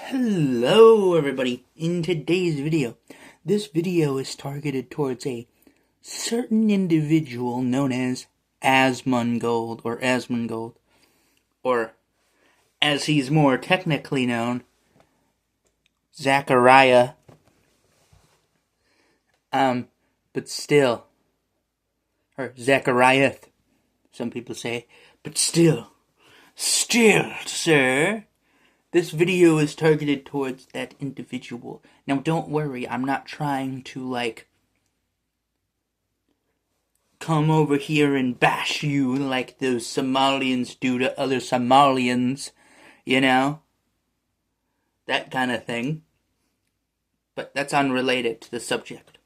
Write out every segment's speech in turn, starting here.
Hello everybody. In today's video, this video is targeted towards a certain individual known as Asmongold, or as he's more technically known, Zachariah. But still, or Zachariah, some people say, but still, sir. This video is targeted towards that individual. Now, don't worry, I'm not trying to, come over here and bash you like those Somalians do to other Somalians, you know? That kind of thing. But that's unrelated to the subject.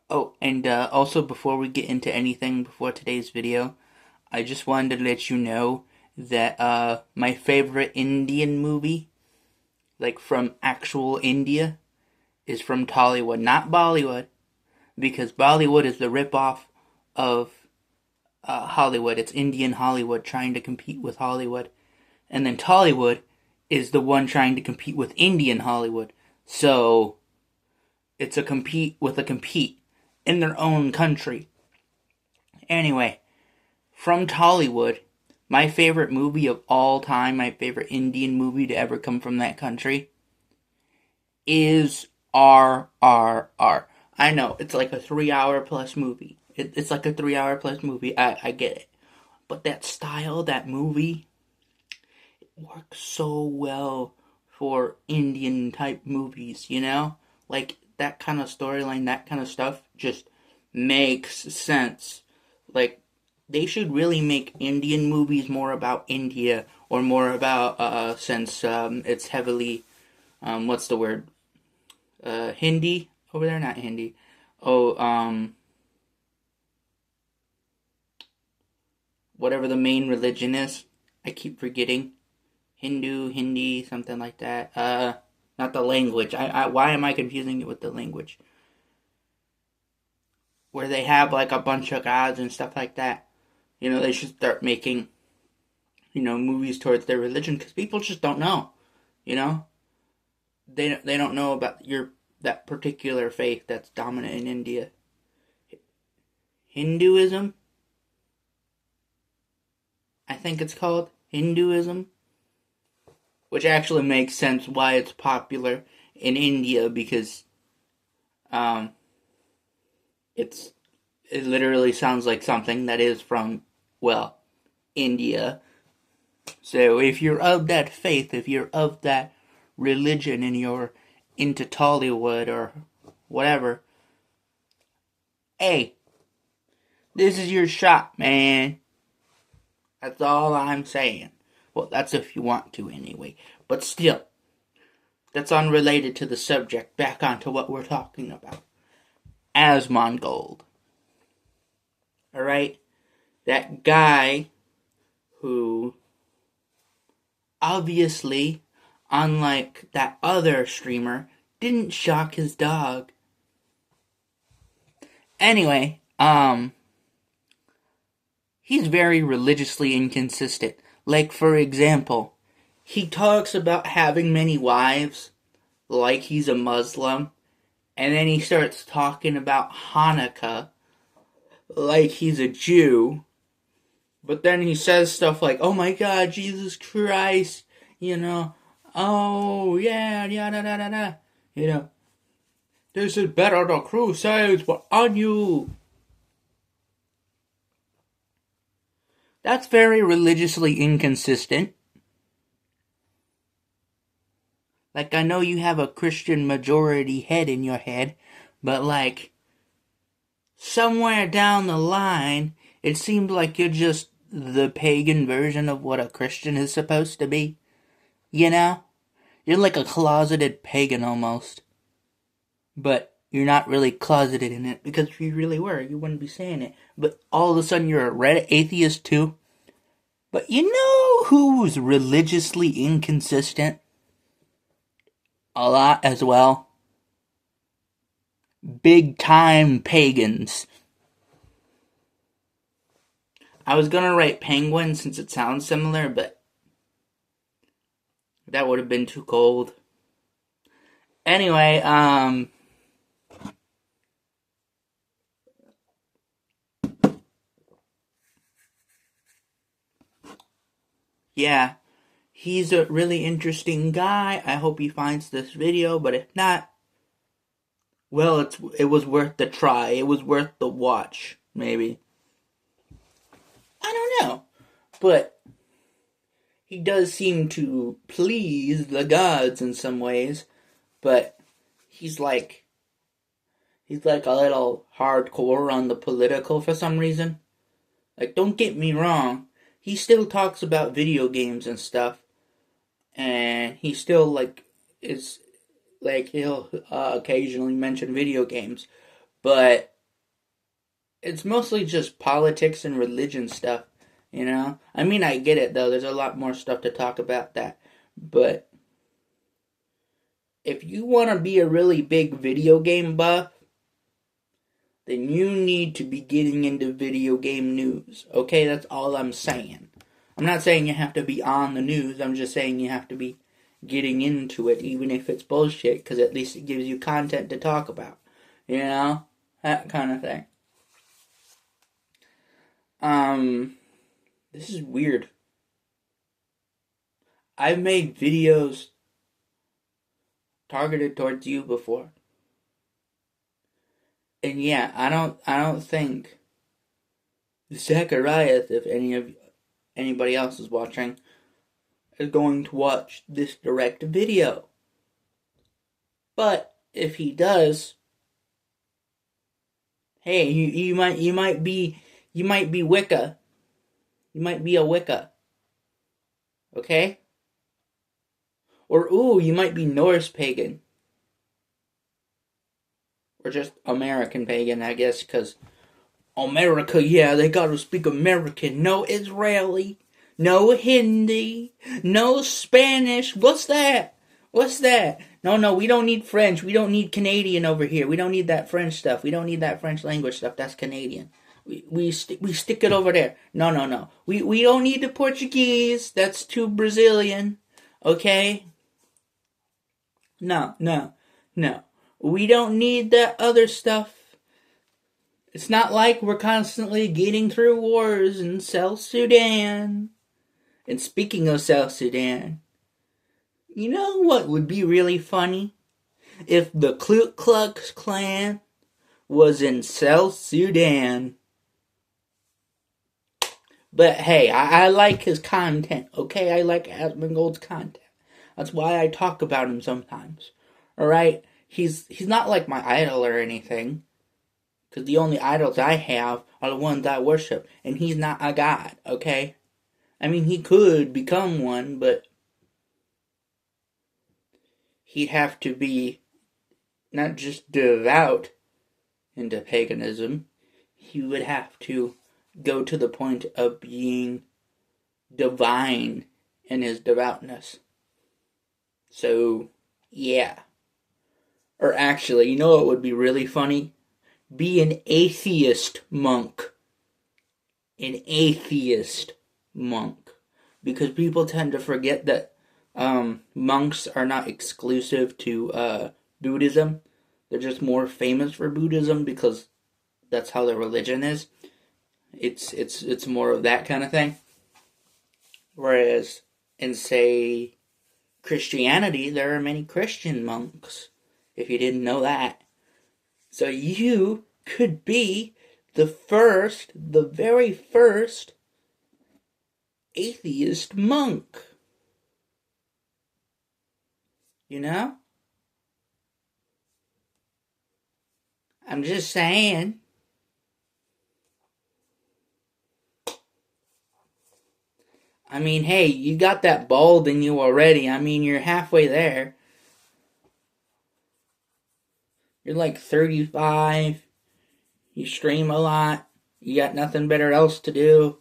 Oh, and also before we get into anything before today's video, I just wanted to let you know that my favorite Indian movie, from actual India, is from Tollywood, not Bollywood, because Bollywood is the ripoff of Hollywood. It's Indian Hollywood trying to compete with Hollywood, and then Tollywood is the one trying to compete with Indian Hollywood. So it's a compete with a compete in their own country. Anyway, from Tollywood, my favorite movie of all time, my favorite Indian movie to ever come from that country, is RRR. I know, it's like a 3-hour plus movie. It's like a 3-hour plus movie, I get it. But that style, that movie, it works so well for Indian type movies, you know? Like, that kind of storyline, that kind of stuff just makes sense. They should really make Indian movies more about India, or more about, since it's heavily, what's the word? Hindi? Over there? Not Hindi. Whatever the main religion is. I keep forgetting. Hindi, something like that. Not the language. Why am I confusing it with the language? Where they have, a bunch of gods and stuff like that. You know, they should start making, movies towards their religion, because people just don't know, you know? They don't know about that particular faith that's dominant in India. Hinduism? I think it's called Hinduism. Which actually makes sense why it's popular in India, because it literally sounds like something that is from, India. So if you're of that faith, if you're of that religion, and you're into Tollywood or whatever, hey, this is your shot, man. That's all I'm saying. Well, that's if you want to anyway. But still, that's unrelated to the subject. Back onto what we're talking about. Asmongold. Alright? That guy who, obviously, unlike that other streamer, didn't shock his dog. Anyway, he's very religiously inconsistent. For example, he talks about having many wives, like he's a Muslim, and then he starts talking about Hanukkah, like he's a Jew. But then he says stuff like, oh my God, Jesus Christ, oh yeah, this is better, the Crusades were on you. That's very religiously inconsistent. I know you have a Christian majority head in your head, but somewhere down the line, it seemed like you're just the pagan version of what a Christian is supposed to be. You know? You're like a closeted pagan almost. But you're not really closeted in it, because if you really were, you wouldn't be saying it. But all of a sudden you're a red atheist too. But you know who's religiously inconsistent? A lot as well. Big time pagans. I was gonna write penguin since it sounds similar, but That would have been too cold. Anyway, yeah, he's a really interesting guy. I hope he finds this video, but if not, well, it was worth the try. It was worth the watch, maybe. I don't know, but he does seem to please the gods in some ways, but he's like a little hardcore on the political for some reason. Like, don't get me wrong, he still talks about video games and stuff, and he still he'll occasionally mention video games, but it's mostly just politics and religion stuff, you know? I mean, I get it, though. There's a lot more stuff to talk about that. But if you want to be a really big video game buff, then you need to be getting into video game news. Okay? That's all I'm saying. I'm not saying you have to be on the news. I'm just saying you have to be getting into it, even if it's bullshit, because at least it gives you content to talk about. You know? That kind of thing. This is weird. I've made videos targeted towards you before. And yeah, I don't think Zacharias, if anybody else is watching, is going to watch this direct video. But if he does, hey, you might be Wicca. You might be a Wicca. Okay? Or, you might be Norse pagan. Or just American pagan, I guess, because America, yeah, they gotta speak American. No Israeli. No Hindi. No Spanish. What's that? No, we don't need French. We don't need Canadian over here. We don't need that French stuff. We don't need that French language stuff. That's Canadian. We stick it over there. No. We don't need the Portuguese. That's too Brazilian. Okay? No. We don't need that other stuff. It's not like we're constantly getting through wars in South Sudan. And speaking of South Sudan, you know what would be really funny? If the Ku Klux Klan was in South Sudan. But hey, I like his content, okay? I like Asmongold's content. That's why I talk about him sometimes. Alright? He's not like my idol or anything. Because the only idols I have are the ones I worship. And he's not a god, okay? I mean, he could become one, but he'd have to be not just devout into paganism. He would have to go to the point of being divine in his devoutness. So, yeah. Or actually, you know what would be really funny? Be an atheist monk. An atheist monk. Because people tend to forget that monks are not exclusive to Buddhism. They're just more famous for Buddhism because that's how their religion is. It's more of that kind of thing. Whereas in, say, Christianity, there are many Christian monks, if you didn't know that. So you could be the very first atheist monk. You know? I'm just saying. I mean, hey, you got that bald in you already. I mean, you're halfway there. You're like 35. You stream a lot. You got nothing better else to do.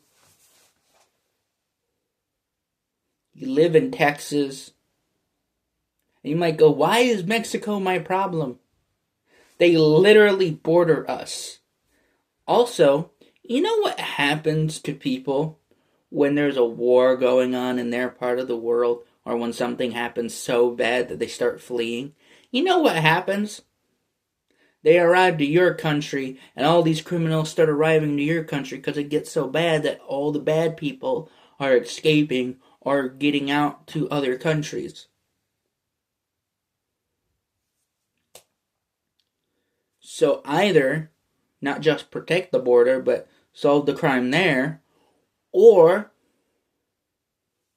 You live in Texas. And you might go, why is Mexico my problem? They literally border us. Also, you know what happens to people when there's a war going on in their part of the world, or when something happens so bad that they start fleeing, you know what happens? They arrive to your country, and all these criminals start arriving to your country because it gets so bad that all the bad people are escaping or getting out to other countries. So either not just protect the border, but solve the crime there, or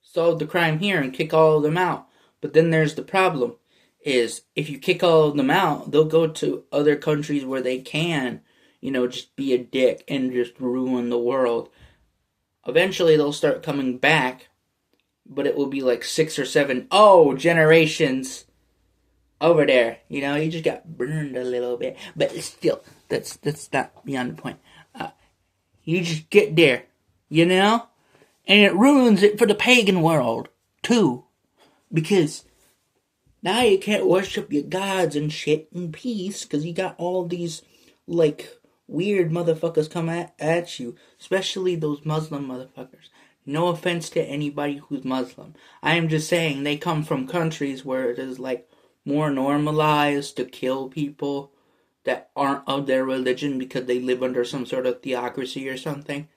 solve the crime here and kick all of them out. But then there's the problem, is if you kick all of them out, they'll go to other countries where they can, just be a dick and just ruin the world. Eventually they'll start coming back, but it will be like 6 or 7 generations over there. You just got burned a little bit, but still, that's not beyond the point. You just get there, and it ruins it for the pagan world too, because now you can't worship your gods and shit in peace because you got all these weird motherfuckers come at you, especially those Muslim motherfuckers. No offense to anybody who's Muslim. I am just saying they come from countries where it is more normalized to kill people that aren't of their religion because they live under some sort of theocracy or something.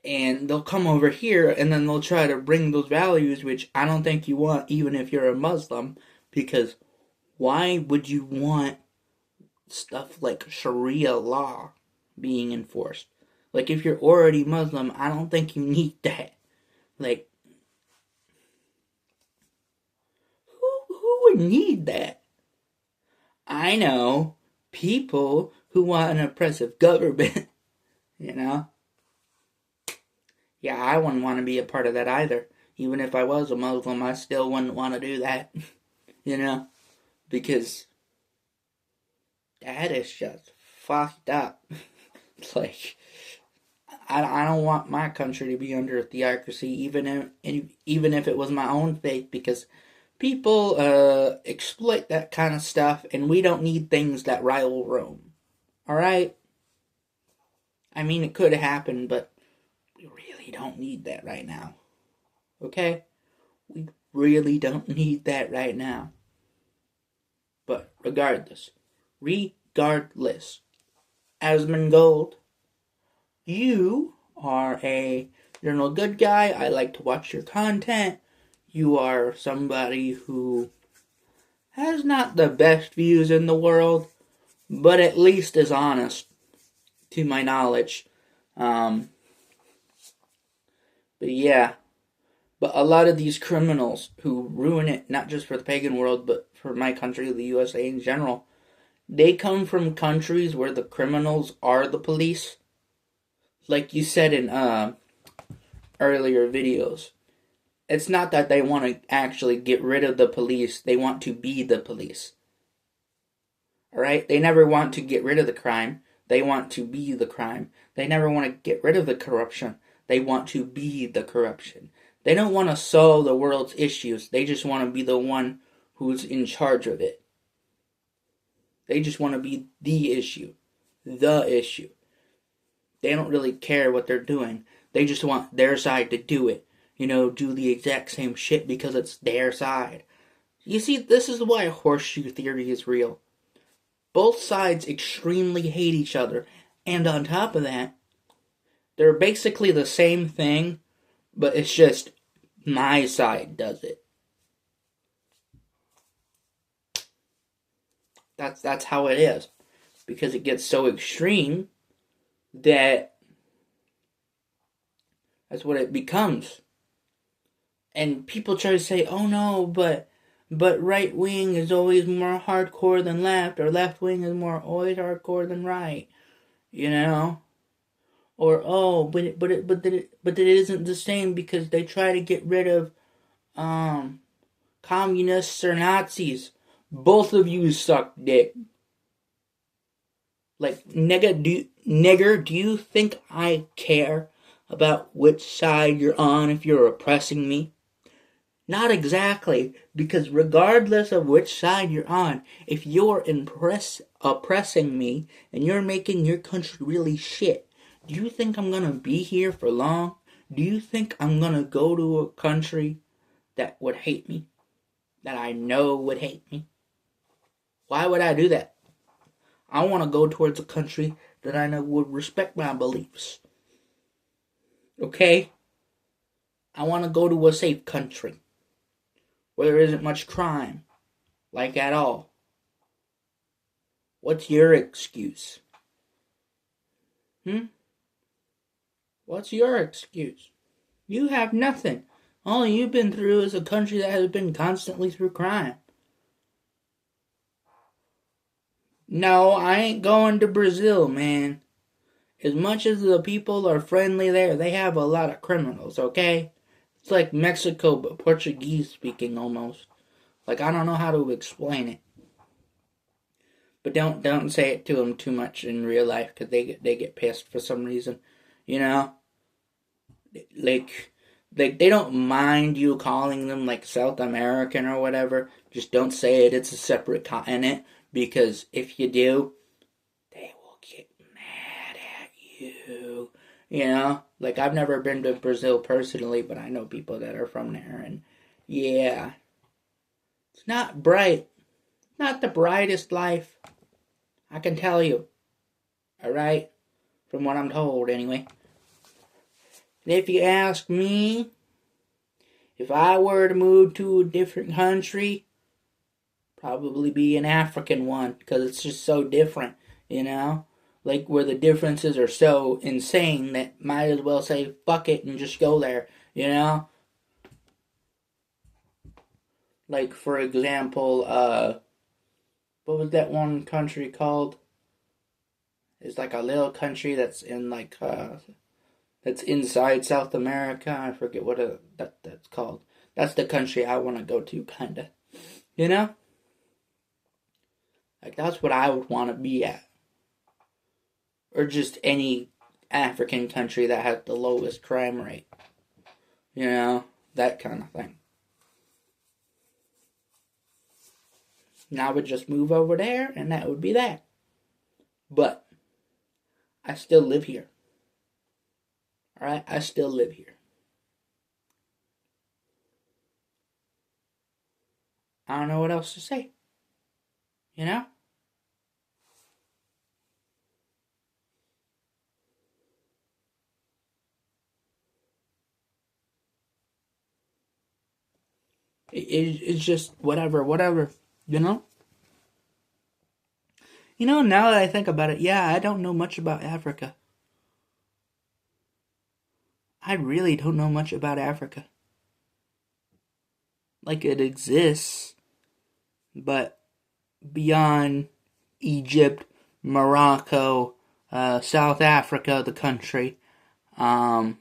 And they'll come over here and then they'll try to bring those values, which I don't think you want even if you're a Muslim, because why would you want stuff like Sharia law being enforced? If you're already Muslim, I don't think you need that. Who would need that? I know people who want an oppressive government, Yeah, I wouldn't want to be a part of that either. Even if I was a Muslim, I still wouldn't want to do that, because that is just fucked up. I don't want my country to be under a theocracy, even if it was my own faith, because people exploit that kind of stuff, and we don't need things that rival Rome. Alright? I mean, it could happen, but we really don't need that right now. Okay? We really don't need that right now. But regardless, Asmongold, you are a general good guy. I like to watch your content. You are somebody who has not the best views in the world, but at least is honest, to my knowledge. But yeah. But a lot of these criminals who ruin it, not just for the pagan world, but for my country, the USA in general, they come from countries where the criminals are the police. Like you said in earlier videos. It's not that they want to actually get rid of the police. They want to be the police. Alright? They never want to get rid of the crime. They want to be the crime. They never want to get rid of the corruption. They want to be the corruption. They don't want to solve the world's issues. They just want to be the one who's in charge of it. They just want to be the issue. The issue. They don't really care what they're doing. They just want their side to do it. Do the exact same shit because it's their side. You see, this is why horseshoe theory is real. Both sides extremely hate each other. And on top of that, they're basically the same thing, but it's just my side does it. That's how it is. Because it gets so extreme that that's what it becomes. And people try to say, oh no, but right wing is always more hardcore than left, or left wing is always hardcore than right, Or but it isn't the same because they try to get rid of communists or Nazis. Both of you suck dick. Nigger, do you think I care about which side you're on if you're oppressing me? Not exactly, because regardless of which side you're on, if you're oppressing me and you're making your country really shit, do you think I'm gonna be here for long? Do you think I'm gonna go to a country that would hate me, that I know would hate me. Why would I do that? I want to go towards a country that I know would respect my beliefs. Okay? I want to go to a safe country where there isn't much crime, like at all. What's your excuse? What's your excuse? You have nothing. All you've been through is a country that has been constantly through crime. No, I ain't going to Brazil, man. As much as the people are friendly there, they have a lot of criminals, okay? It's like Mexico, but Portuguese speaking almost. Like, I don't know how to explain it. But don't say it to them too much in real life, because they get pissed for some reason. You know? Like, they don't mind you calling them, like, South American or whatever. Just don't say it. It's a separate continent. Because if you do, they will get mad at you. You know? Like, I've never been to Brazil personally, but I know people that are from there. And, yeah. It's not bright. Not the brightest life. I can tell you. Alright? From what I'm told, anyway. And if you ask me, if I were to move to a different country, probably be an African one, because it's just so different, you know? Like, where the differences are so insane that might as well say, fuck it, and just go there, you know? Like, for example, what was that one country called? It's like a little country that's in, like, that's inside South America. I forget what that's called. That's the country I want to go to, kinda. You know? Like, that's what I would want to be at. Or just any African country that has the lowest crime rate. You know? That kind of thing. And I would just move over there, and that would be that. But I still live here. Alright? I still live here. I don't know what else to say. You know? It's just whatever, you know? You know, now that I think about it, yeah, I don't know much about Africa. I really don't know much about Africa. Like, it exists, but beyond Egypt, Morocco, South Africa, the country, South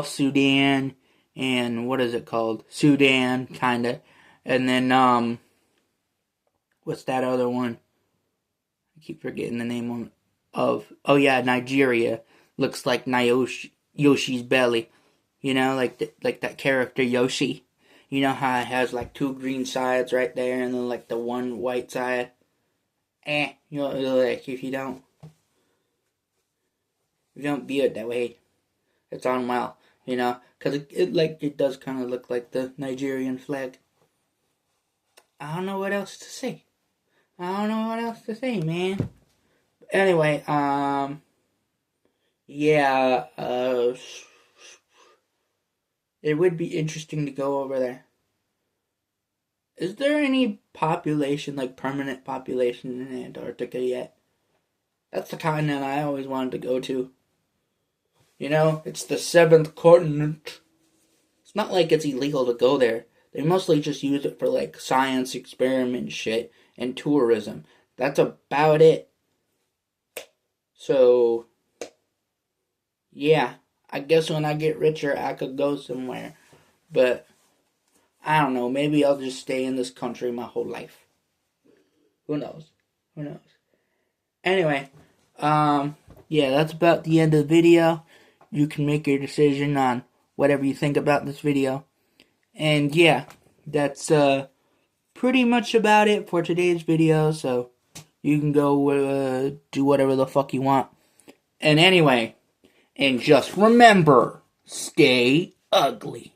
Sudan, and what is it called? Sudan, kinda. And then, what's that other one? I keep forgetting the name of, oh yeah, Nigeria. Looks like Yoshi's belly. You know, like that character Yoshi. You know how it has like two green sides right there and then like the one white side? You know, like if you don't view it that way, it's on well, you know? Because it does kind of look like the Nigerian flag. I don't know what else to say. Man. Anyway, yeah, it would be interesting to go over there. Is there any population, like permanent population in Antarctica yet? That's the continent I always wanted to go to. You know, it's the 7th continent. It's not like it's illegal to go there. They mostly just use it for like science experiment shit and tourism. That's about it. So, yeah, I guess when I get richer, I could go somewhere. But, I don't know, maybe I'll just stay in this country my whole life. Who knows? Anyway, yeah, that's about the end of the video. You can make your decision on whatever you think about this video. And yeah, that's pretty much about it for today's video. So you can go do whatever the fuck you want. And anyway, and just remember, stay ugly.